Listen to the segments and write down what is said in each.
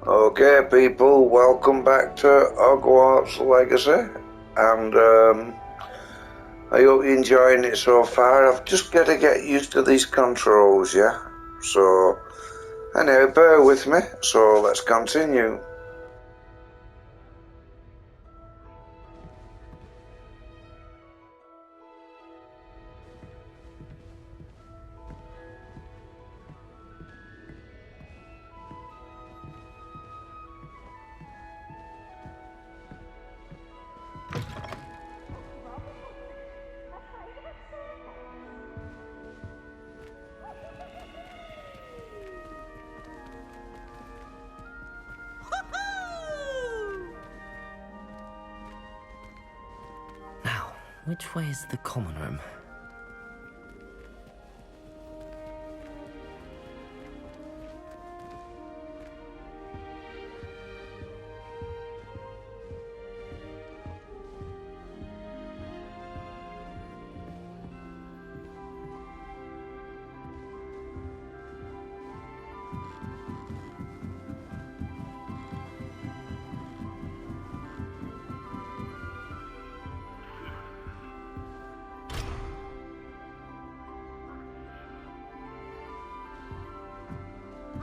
Okay, people, welcome back to Hogwarts Legacy, and I hope you're enjoying it so far. I've just got to get used to these controls, yeah? So, anyway, bear with me, so let's continue. Now, which way is the common room?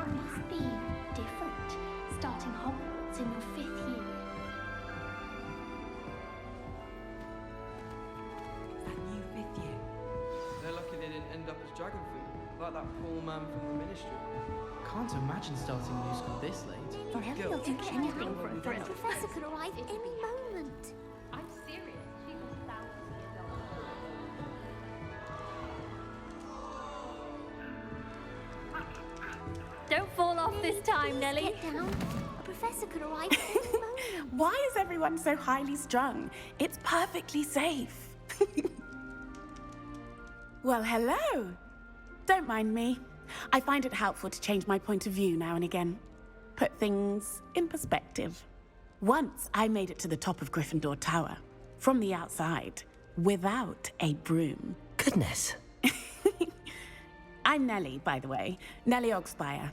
Must be different, starting Hogwarts in your 5th year. That new 5th year. They're lucky they didn't end up as dragon food, like that poor man from the ministry. Can't imagine starting a new school this late. Whenever you'll do anything for a thrill. The professor could arrive any moment. I'm serious. She's $1,000 Don't fall off this time, Nellie. Get down. A professor could arrive any moment. Why is everyone so highly strung? It's perfectly safe. Well, hello. Don't mind me. I find it helpful to change my point of view now and again. Put things in perspective. Once I made it to the top of Gryffindor Tower, from the outside, without a broom. Goodness. I'm Nellie, by the way. Nellie Ogspire.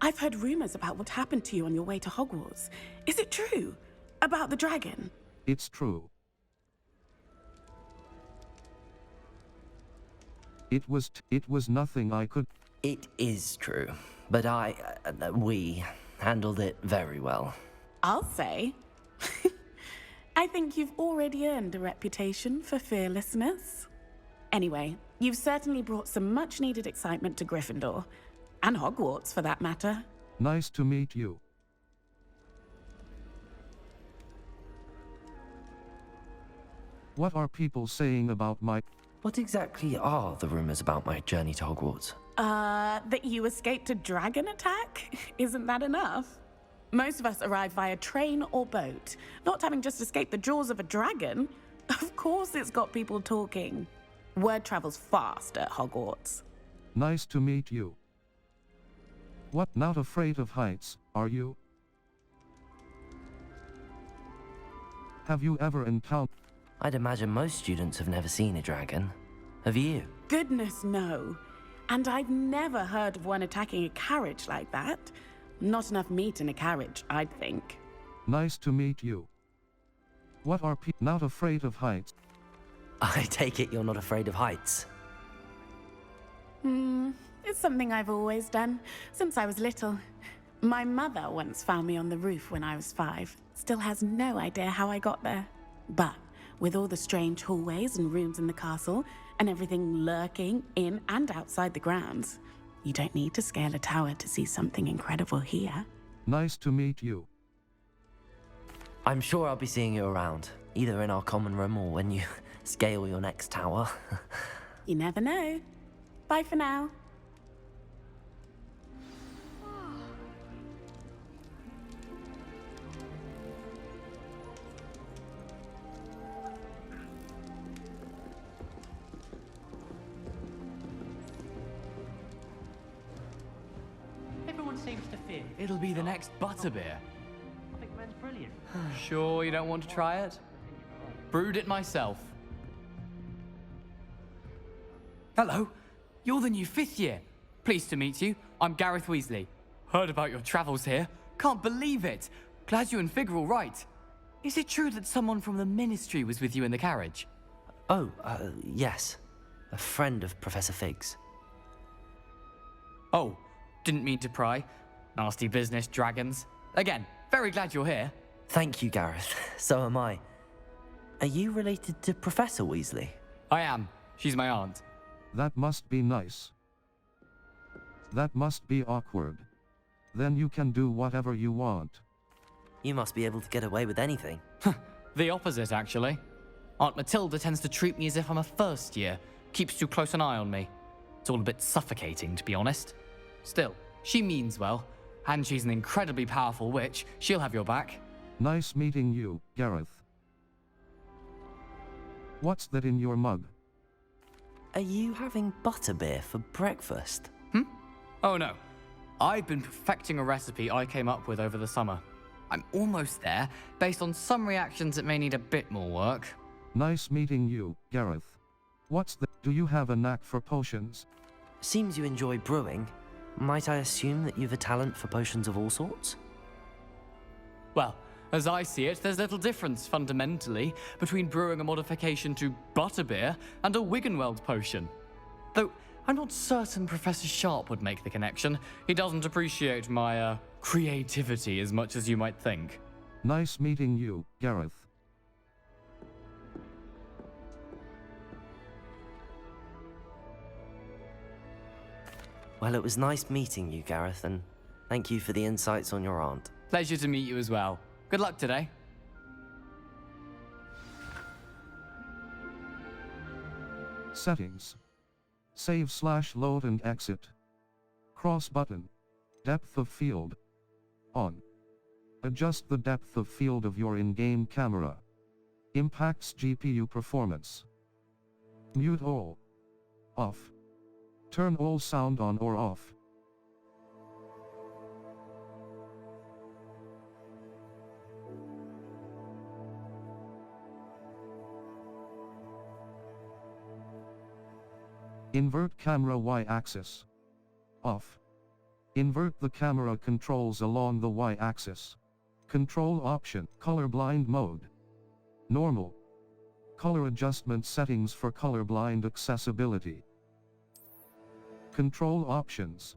I've heard rumors about what happened to you on your way to Hogwarts. Is it true? About the dragon? It's true. It was nothing I could... It is true, but we handled it very well. I'll say. I think you've already earned a reputation for fearlessness. Anyway, you've certainly brought some much-needed excitement to Gryffindor. And Hogwarts, for that matter. Nice to meet you. What are people saying about my... What exactly are the rumors about my journey to Hogwarts? That you escaped a dragon attack? Isn't that enough? Most of us arrive via train or boat, not having just escaped the jaws of a dragon. Of course it's got people talking. Word travels fast at Hogwarts. Nice to meet you. What, not afraid of heights, are you? Have you ever encountered... I'd imagine most students have never seen a dragon. Have you? Goodness, no. And I've never heard of one attacking a carriage like that. Not enough meat in a carriage, I'd think. Nice to meet you. What are people not afraid of heights? I take it you're not afraid of heights. It's something I've always done, since I was little. My mother once found me on the roof when I was 5. Still has no idea how I got there. But with all the strange hallways and rooms in the castle, and everything lurking in and outside the grounds, you don't need to scale a tower to see something incredible here. Nice to meet you. I'm sure I'll be seeing you around, either in our common room or when you scale your next tower. You never know. Bye for now. Everyone seems to fear it'll be the next butterbeer. I think Ren's brilliant. Sure you don't want to try it? Brewed it myself. Hello, you're the new 5th year. Pleased to meet you. I'm Gareth Weasley. Heard about your travels here. Can't believe it! Glad you and Fig are all right. Is it true that someone from the Ministry was with you in the carriage? Oh, yes. A friend of Professor Fig's. Oh, didn't mean to pry. Nasty business, dragons. Again, very glad you're here. Thank you, Gareth. So am I. Are you related to Professor Weasley? I am. She's my aunt. That must be nice. That must be awkward. Then you can do whatever you want. You must be able to get away with anything. The opposite, actually. Aunt Matilda tends to treat me as if I'm a first year. Keeps too close an eye on me. It's all a bit suffocating, to be honest. Still, she means well. And she's an incredibly powerful witch. She'll have your back. Nice meeting you, Gareth. What's that in your mug? Are you having butterbeer for breakfast? Oh no. I've been perfecting a recipe I came up with over the summer. I'm almost there, based on some reactions that may need a bit more work. Nice meeting you, Gareth. What's that? Do you have a knack for potions? Seems you enjoy brewing. Might I assume that you've a talent for potions of all sorts? Well, as I see it, there's little difference, fundamentally, between brewing a modification to butterbeer and a Wiggenweld potion. Though, I'm not certain Professor Sharp would make the connection. He doesn't appreciate my, creativity as much as you might think. Nice meeting you, Gareth. Well, it was nice meeting you, Gareth, and thank you for the insights on your aunt. Pleasure to meet you as well. Good luck today. Settings. Save/load and exit. Cross button. Depth of field. On. Adjust the depth of field of your in-game camera. Impacts GPU performance. Mute all. Off. Turn all sound on or off. Invert camera Y-axis. Off. Invert the camera controls along the Y-axis. Control option, colorblind mode. Normal. Color adjustment settings for colorblind accessibility. Control options.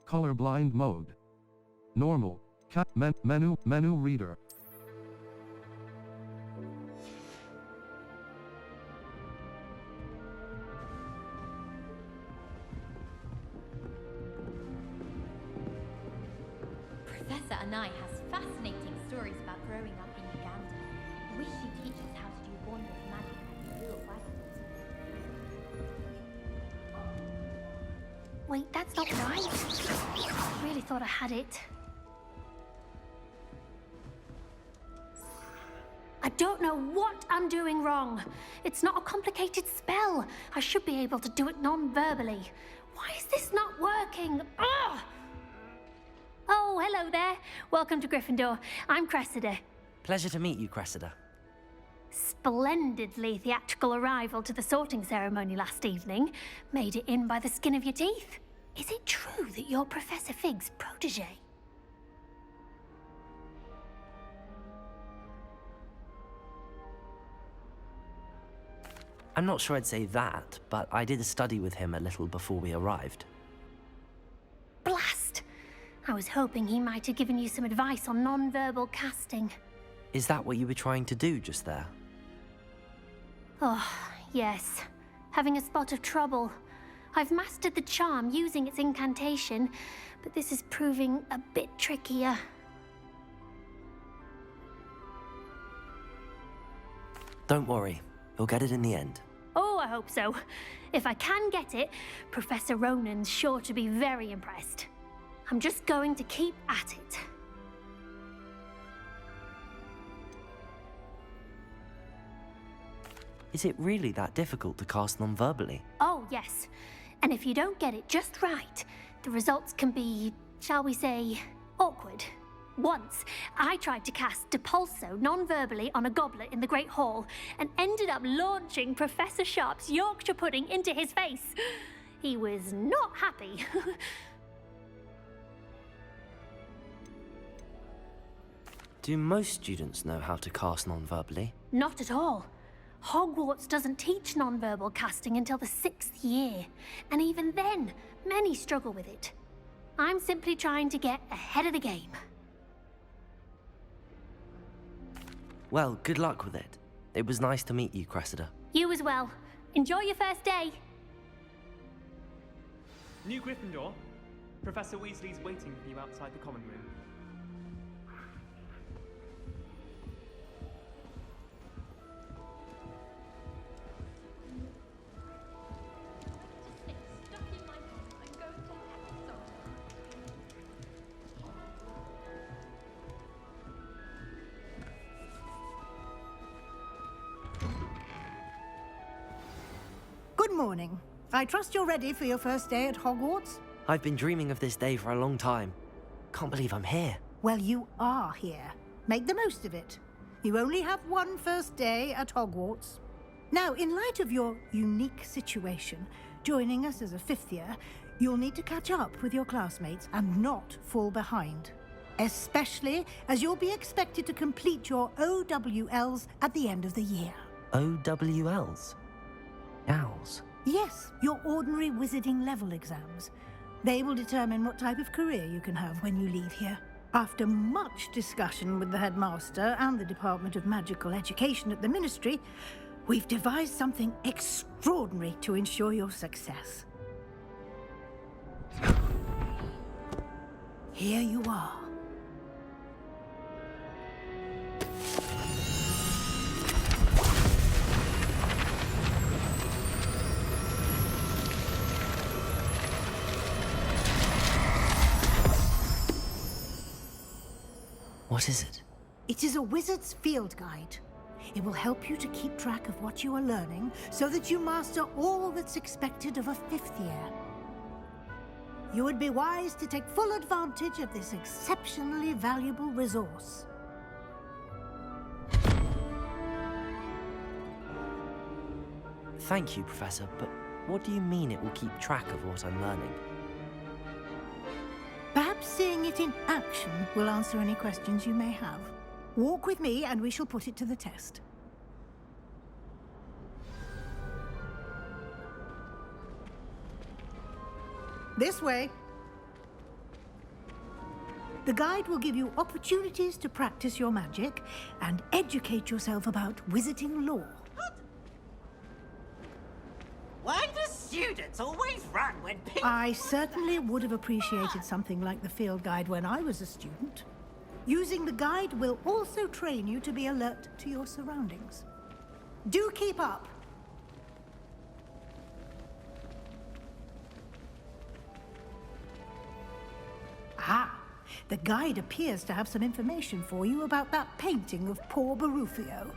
Colorblind mode. Normal. Menu reader. Professor Anai has fascinating stories about growing up in Uganda. I wish she'd teach us how to do wondrous magic like real wagons. Wait, that's not right. I really thought I had it. I don't know what I'm doing wrong. It's not a complicated spell. I should be able to do it non-verbally. Why is this not working? Ugh! Oh, hello there. Welcome to Gryffindor. I'm Cressida. Pleasure to meet you, Cressida. Splendidly theatrical arrival to the sorting ceremony last evening. Made it in by the skin of your teeth. Is it true that you're Professor Fig's protege? I'm not sure I'd say that, but I did study with him a little before we arrived. Blast! I was hoping he might have given you some advice on non-verbal casting. Is that what you were trying to do just there? Oh, yes. Having a spot of trouble. I've mastered the charm using its incantation, but this is proving a bit trickier. Don't worry, you'll get it in the end. Oh, I hope so. If I can get it, Professor Ronan's sure to be very impressed. I'm just going to keep at it. Is it really that difficult to cast non-verbally? Oh, yes. And if you don't get it just right, the results can be, shall we say, awkward. Once, I tried to cast Depulso non-verbally on a goblet in the Great Hall and ended up launching Professor Sharp's Yorkshire pudding into his face. He was not happy. Do most students know how to cast non-verbally? Not at all. Hogwarts doesn't teach nonverbal casting until the 6th year, and even then, many struggle with it. I'm simply trying to get ahead of the game. Well, good luck with it. It was nice to meet you, Cressida. You as well. Enjoy your first day. New Gryffindor. Professor Weasley's waiting for you outside the common room. Stuck in my head. I'm going to episode. Good morning. I trust you're ready for your first day at Hogwarts? I've been dreaming of this day for a long time. Can't believe I'm here. Well, you are here. Make the most of it. You only have one first day at Hogwarts. Now, in light of your unique situation, joining us as a 5th year, you'll need to catch up with your classmates and not fall behind. Especially as you'll be expected to complete your OWLs at the end of the year. OWLs? Owls? Yes, your ordinary wizarding level exams. They will determine what type of career you can have when you leave here. After much discussion with the headmaster and the Department of Magical Education at the Ministry, we've devised something extraordinary to ensure your success. Here you are. What is it? It is a wizard's field guide. It will help you to keep track of what you are learning so that you master all that's expected of a 5th year. You would be wise to take full advantage of this exceptionally valuable resource. Thank you, Professor, but what do you mean it will keep track of what I'm learning? Perhaps seeing it in action will answer any questions you may have. Walk with me and we shall put it to the test. This way. The guide will give you opportunities to practice your magic and educate yourself about wizarding lore. Why do students always run when people... I certainly would have appreciated something like the field guide when I was a student. Using the guide will also train you to be alert to your surroundings. Do keep up. Ah, the guide appears to have some information for you about that painting of poor Barufio.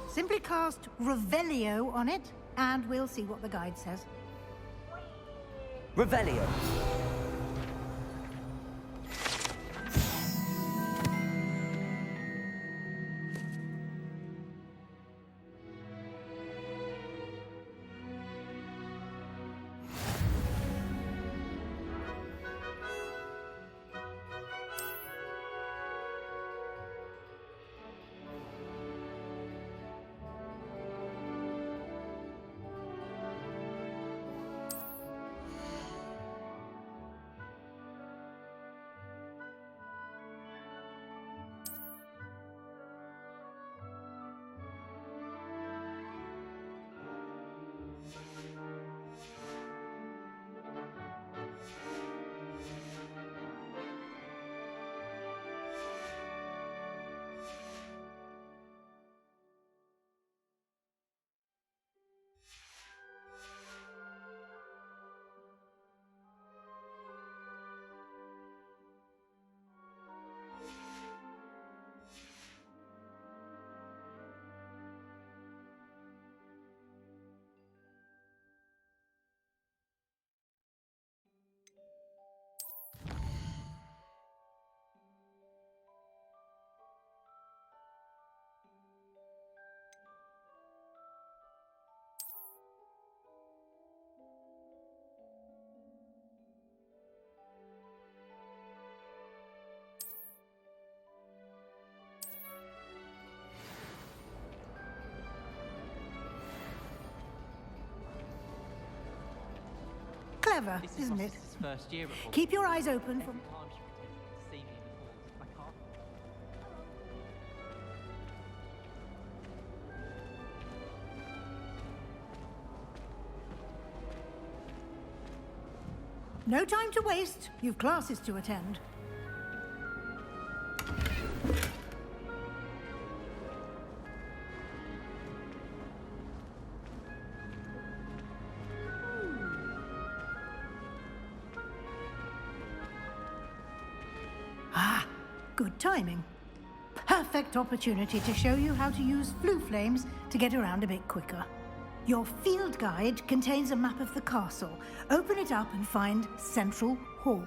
Simply cast Revelio on it, and we'll see what the guide says. Revelio. Clever, This is isn't it? Ross's first year at Keep your eyes open for... Every time she pretends to see me in the halls, I can't. No time to waste. You've classes to attend. Ah, good timing. Perfect opportunity to show you how to use flue flames to get around a bit quicker. Your field guide contains a map of the castle. Open it up and find Central Hall.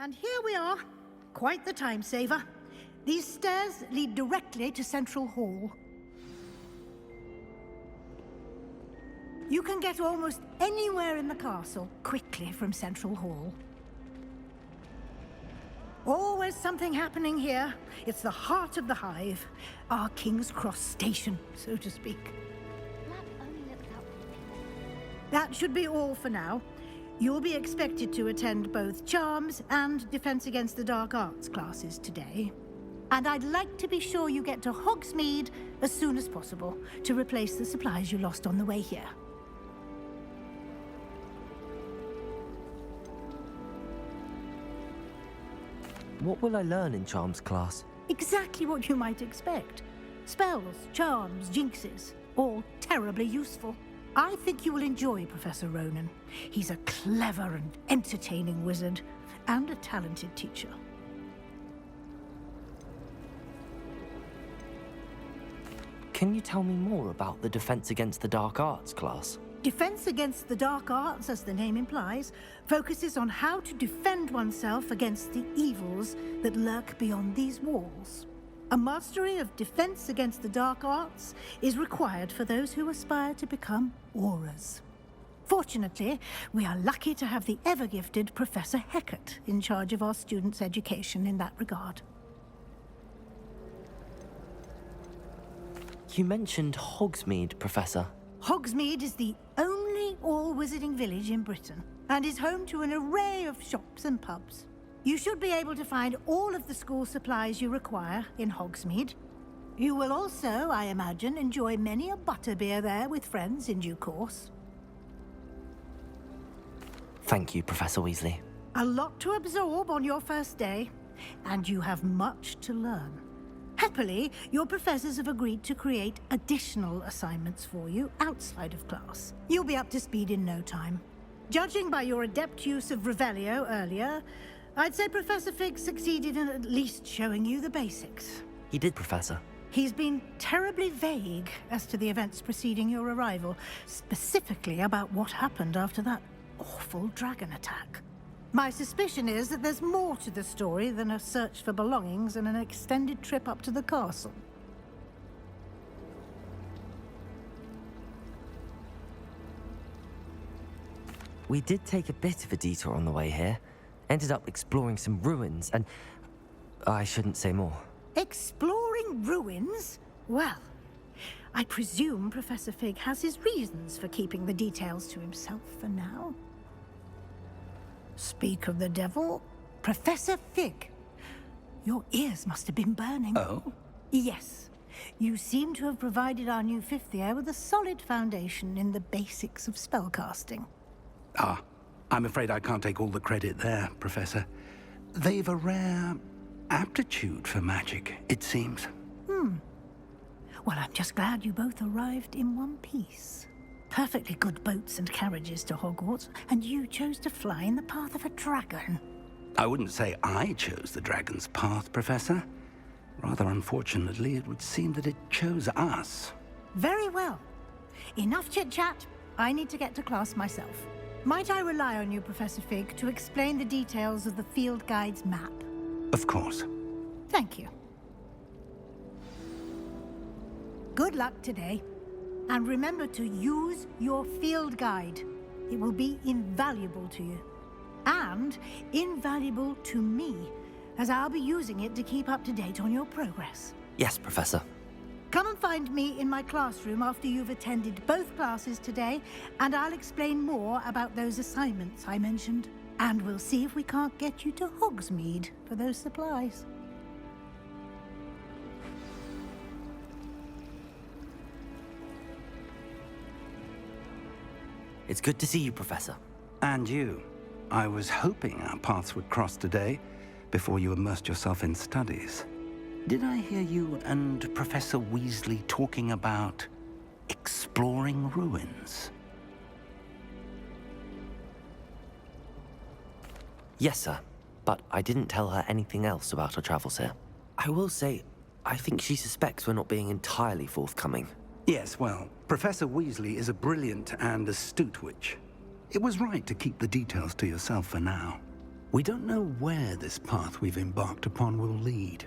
And here we are. Quite the time saver. These stairs lead directly to Central Hall. You can get almost anywhere in the castle quickly from Central Hall. Always something happening here. It's the heart of the hive. Our King's Cross station, so to speak. That should be all for now. You'll be expected to attend both Charms and Defense Against the Dark Arts classes today. And I'd like to be sure you get to Hogsmeade as soon as possible to replace the supplies you lost on the way here. What will I learn in Charms class? Exactly what you might expect. Spells, charms, jinxes, all terribly useful. I think you will enjoy Professor Ronan. He's a clever and entertaining wizard, and a talented teacher. Can you tell me more about the Defense Against the Dark Arts class? Defense Against the Dark Arts, as the name implies, focuses on how to defend oneself against the evils that lurk beyond these walls. A mastery of Defense Against the Dark Arts is required for those who aspire to become Aurors. Fortunately, we are lucky to have the ever-gifted Professor Hecat in charge of our students' education in that regard. You mentioned Hogsmeade, Professor. Hogsmeade is the only all-wizarding village in Britain, and is home to an array of shops and pubs. You should be able to find all of the school supplies you require in Hogsmeade. You will also, I imagine, enjoy many a butterbeer there with friends in due course. Thank you, Professor Weasley. A lot to absorb on your first day, and you have much to learn. Happily, your professors have agreed to create additional assignments for you outside of class. You'll be up to speed in no time. Judging by your adept use of Revelio earlier, I'd say Professor Fig succeeded in at least showing you the basics. He did, Professor. He's been terribly vague as to the events preceding your arrival, specifically about what happened after that awful dragon attack. My suspicion is that there's more to the story than a search for belongings and an extended trip up to the castle. We did take a bit of a detour on the way here. Ended up exploring some ruins, and I shouldn't say more. Exploring ruins? Well, I presume Professor Fig has his reasons for keeping the details to himself for now. Speak of the devil, Professor Fig. Your ears must have been burning. Oh? Yes. You seem to have provided our new fifth year with a solid foundation in the basics of spellcasting. Ah, I'm afraid I can't take all the credit there, Professor. They've a rare aptitude for magic, it seems. Well, I'm just glad you both arrived in one piece. Perfectly good boats and carriages to Hogwarts, and you chose to fly in the path of a dragon. I wouldn't say I chose the dragon's path, Professor. Rather unfortunately, it would seem that it chose us. Very well. Enough chit-chat. I need to get to class myself. Might I rely on you, Professor Fig, to explain the details of the field guide's map? Of course. Thank you. Good luck today. And remember to use your field guide. It will be invaluable to you. And invaluable to me, as I'll be using it to keep up to date on your progress. Yes, Professor. Come and find me in my classroom after you've attended both classes today, and I'll explain more about those assignments I mentioned. And we'll see if we can't get you to Hogsmeade for those supplies. It's good to see you, Professor. And you. I was hoping our paths would cross today, before you immersed yourself in studies. Did I hear you and Professor Weasley talking about exploring ruins? Yes, sir. But I didn't tell her anything else about our travels here. I will say, I think she suspects we're not being entirely forthcoming. Yes, well, Professor Weasley is a brilliant and astute witch. It was right to keep the details to yourself for now. We don't know where this path we've embarked upon will lead.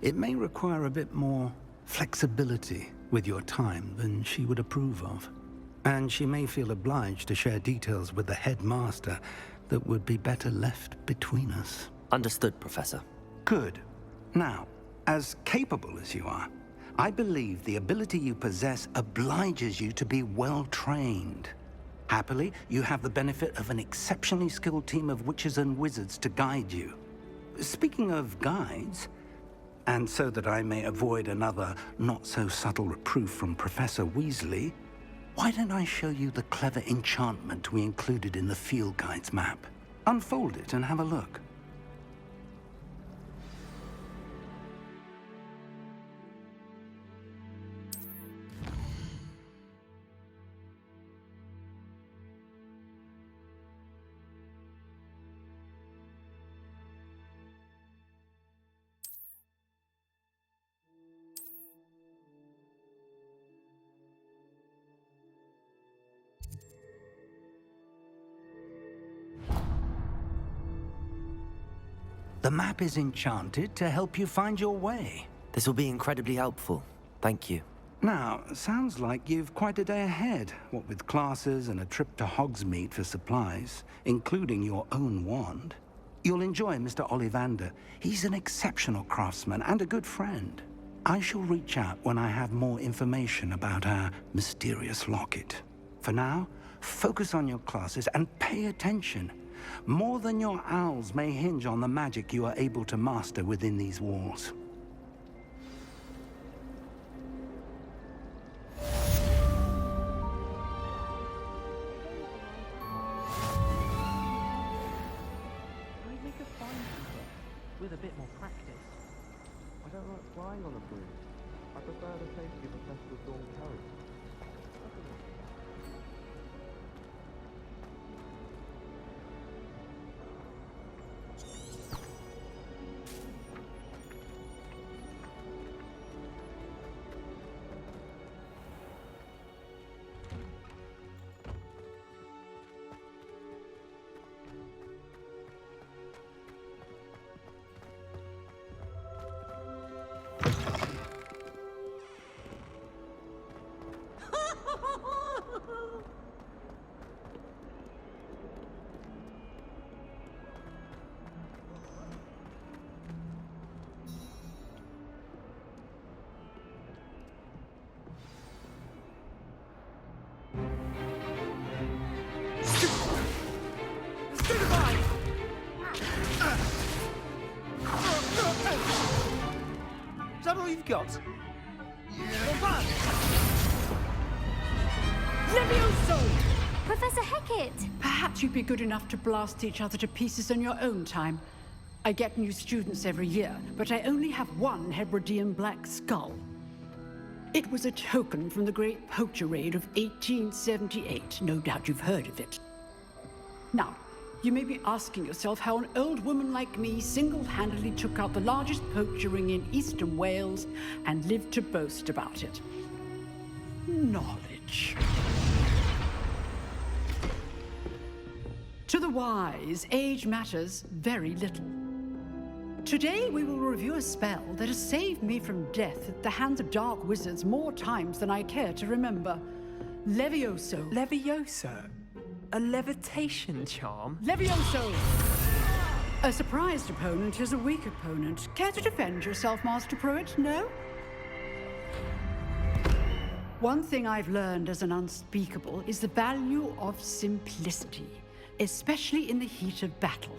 It may require a bit more flexibility with your time than she would approve of. And she may feel obliged to share details with the headmaster that would be better left between us. Understood, Professor. Good. Now, as capable as you are, I believe the ability you possess obliges you to be well-trained. Happily, you have the benefit of an exceptionally skilled team of witches and wizards to guide you. Speaking of guides, and so that I may avoid another not-so-subtle reproof from Professor Weasley, why don't I show you the clever enchantment we included in the field guide's map? Unfold it and have a look. The map is enchanted to help you find your way. This will be incredibly helpful. Thank you. Now, sounds like you've quite a day ahead, what with classes and a trip to Hogsmeade for supplies, including your own wand. You'll enjoy Mr. Ollivander. He's an exceptional craftsman and a good friend. I shall reach out when I have more information about our mysterious locket. For now, focus on your classes and pay attention. More than your owls may hinge on the magic you are able to master within these walls. I'd make a fine keeper, with a bit more practice. I don't like flying on a broom. I prefer the safety of a festival dawn carriage. that all you've got? Levioso! Professor Hecat! Perhaps you'd be good enough to blast each other to pieces in your own time. I get new students every year, but I only have one Hebridean black skull. It was a token from the Great Poacher Raid of 1878. No doubt you've heard of it. Now, you may be asking yourself how an old woman like me single-handedly took out the largest poacher ring in eastern Wales and lived to boast about it. Knowledge. To the wise, age matters very little. Today we will review a spell that has saved me from death at the hands of dark wizards more times than I care to remember. Levioso. Levioso? A levitation charm? Levioso! A surprised opponent is a weak opponent. Care to defend yourself, Master Pruitt? No? One thing I've learned as an unspeakable is the value of simplicity, especially in the heat of battle.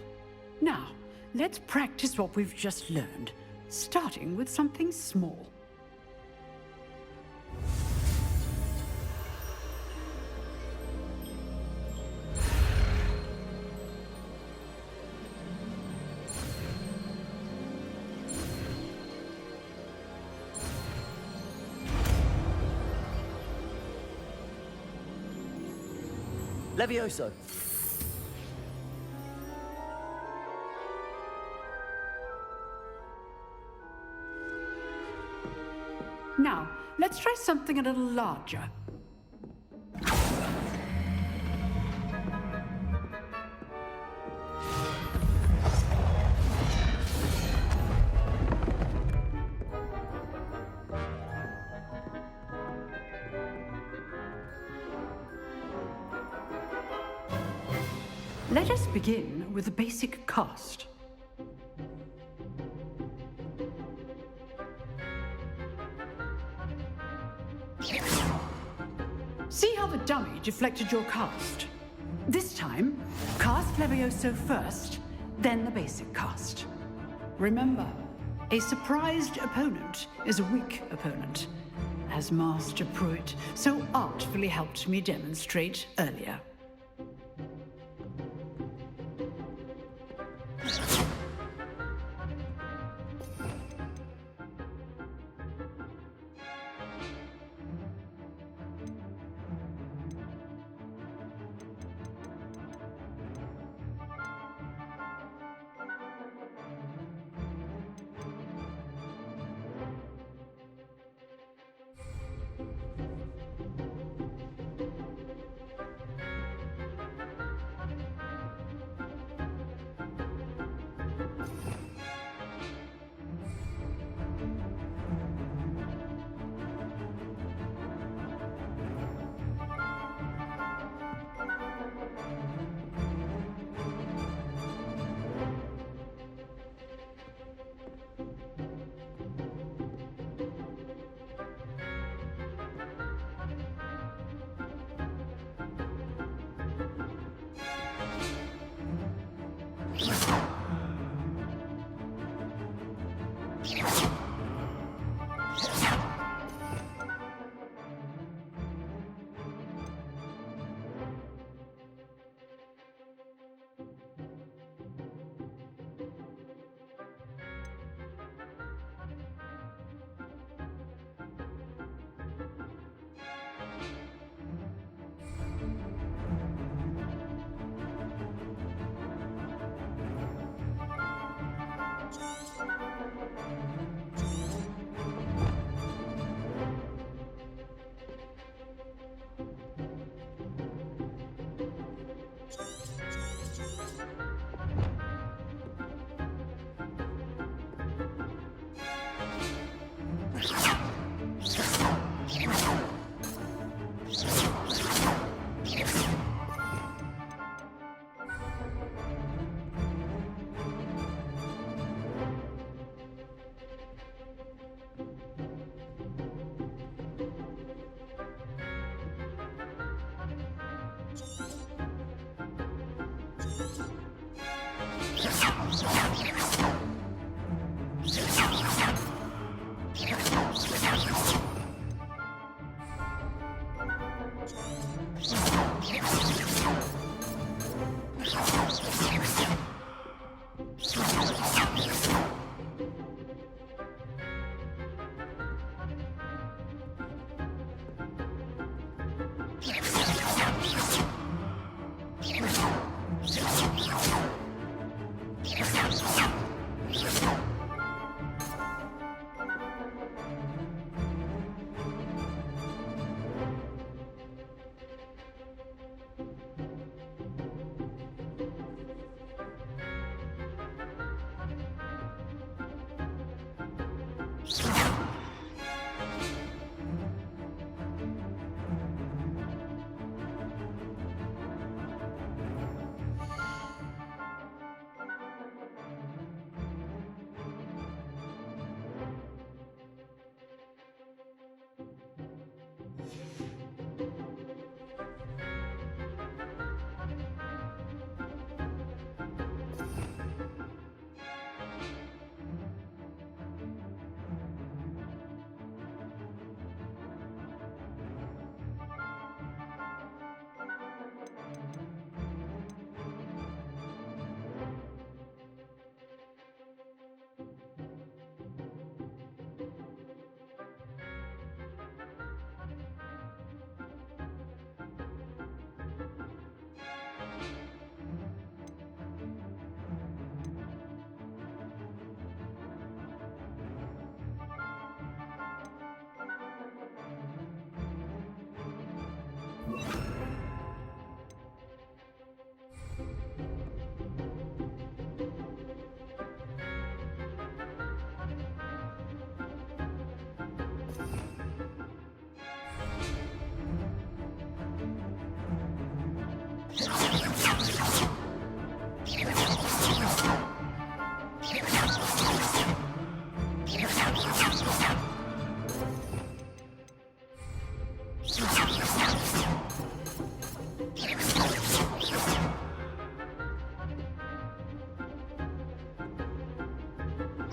Now, let's practice what we've just learned, starting with something small. Levioso. Now, let's try something a little larger. Let us begin with the basic cast. See how the dummy deflected your cast? This time, cast Levioso first, then the basic cast. Remember, a surprised opponent is a weak opponent, as Master Pruitt so artfully helped me demonstrate earlier.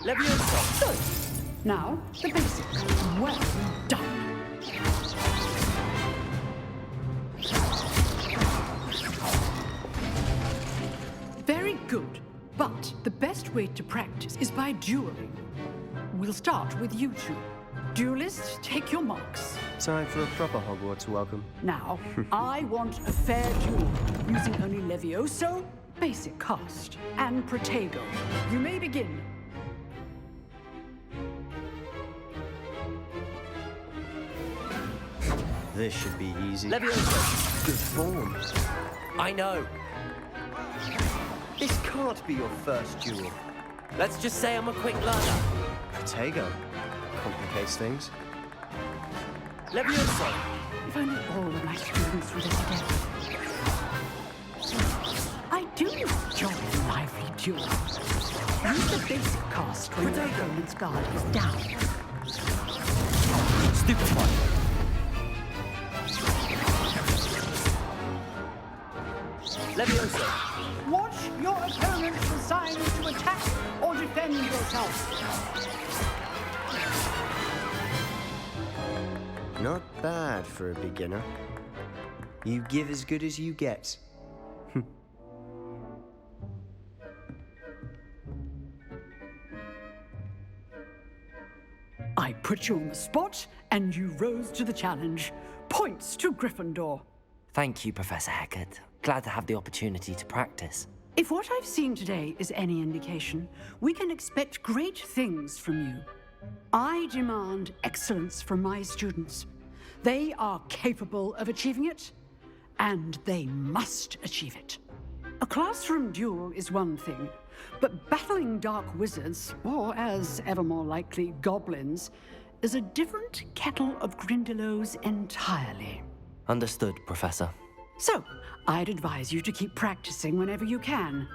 Leviosa. Good. Now, the basics. Well done. Very good. But the best way to practice is by dueling. We'll start with you two. Duelists, take your marks. Time for a proper Hogwarts welcome. Now, I want a fair duel, using only Levioso, basic cast, and Protego. You may begin. This should be easy. Leviosa! Good form. I know. This can't be your first duel. Let's just say I'm a quick learner. Protego. Complicates things. Leviosa! If only all of my students were this together. I do enjoy lively duels. Use the basic cast when your opponent's guard is down. Stupefy. Leviosa! Watch your opponent's assigned to attack or defend yourself. Not bad for a beginner. You give as good as you get. I put you on the spot, and you rose to the challenge. Points to Gryffindor. Thank you, Professor Hecat. Glad to have the opportunity to practice. If what I've seen today is any indication, we can expect great things from you. I demand excellence from my students. They are capable of achieving it, and they must achieve it. A classroom duel is one thing, but battling dark wizards, or as ever more likely, goblins, is a different kettle of Grindylows entirely. Understood, Professor. So, I'd advise you to keep practicing whenever you can.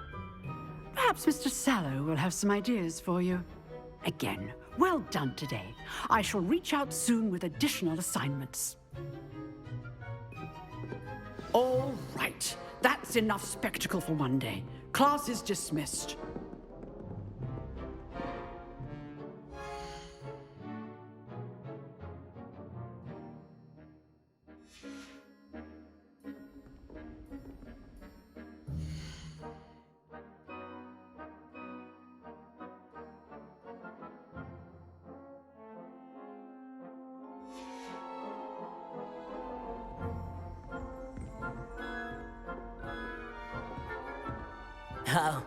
Perhaps Mr. Sallow will have some ideas for you. Again, well done today. I shall reach out soon with additional assignments. All right. That's enough spectacle for one day. Class is dismissed. Oh,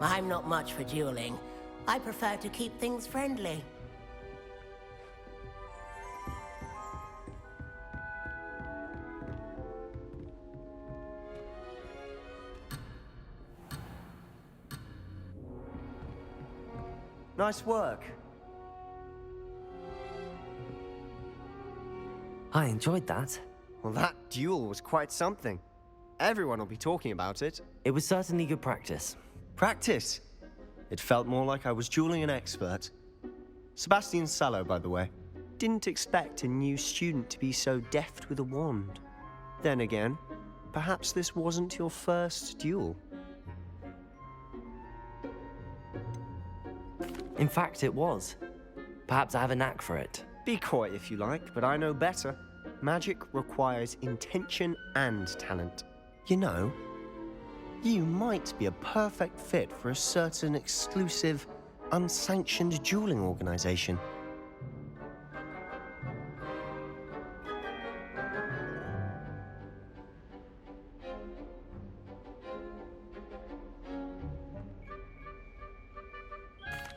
I'm not much for dueling. I prefer to keep things friendly. Nice work. I enjoyed that. Well, that duel was quite something. Everyone will be talking about it. It was certainly good practice. Practice? It felt more like I was dueling an expert. Sebastian Sallow, by the way. Didn't expect a new student to be so deft with a wand. Then again, perhaps this wasn't your first duel. In fact, it was. Perhaps I have a knack for it. Be coy if you like, but I know better. Magic requires intention and talent. You know, you might be a perfect fit for a certain exclusive, unsanctioned dueling organization.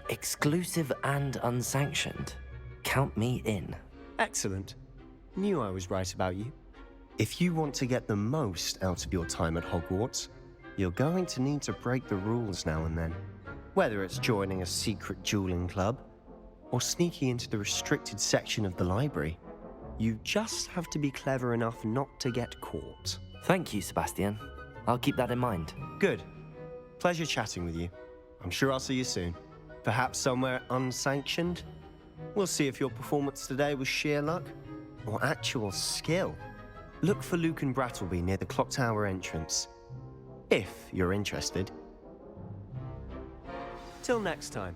Exclusive and unsanctioned. Count me in. Excellent. Knew I was right about you. If you want to get the most out of your time at Hogwarts, you're going to need to break the rules now and then. Whether it's joining a secret dueling club, or sneaking into the restricted section of the library, you just have to be clever enough not to get caught. Thank you, Sebastian. I'll keep that in mind. Good. Pleasure chatting with you. I'm sure I'll see you soon. Perhaps somewhere unsanctioned? We'll see if your performance today was sheer luck or actual skill. Look for Luke and Brattleby near the clock tower entrance, if you're interested. Till next time.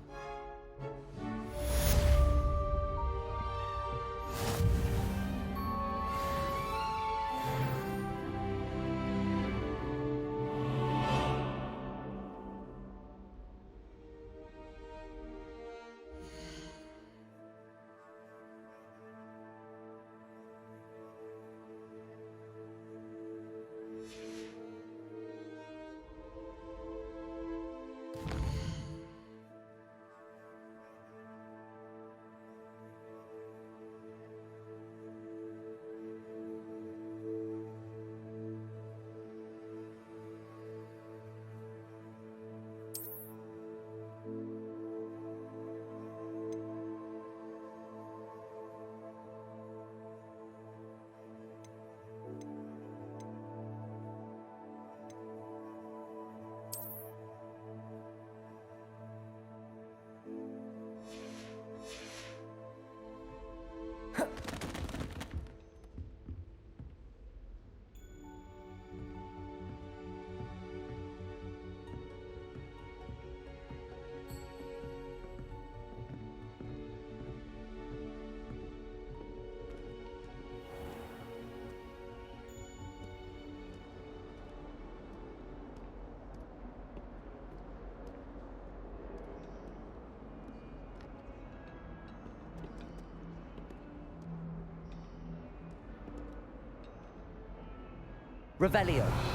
Revelio.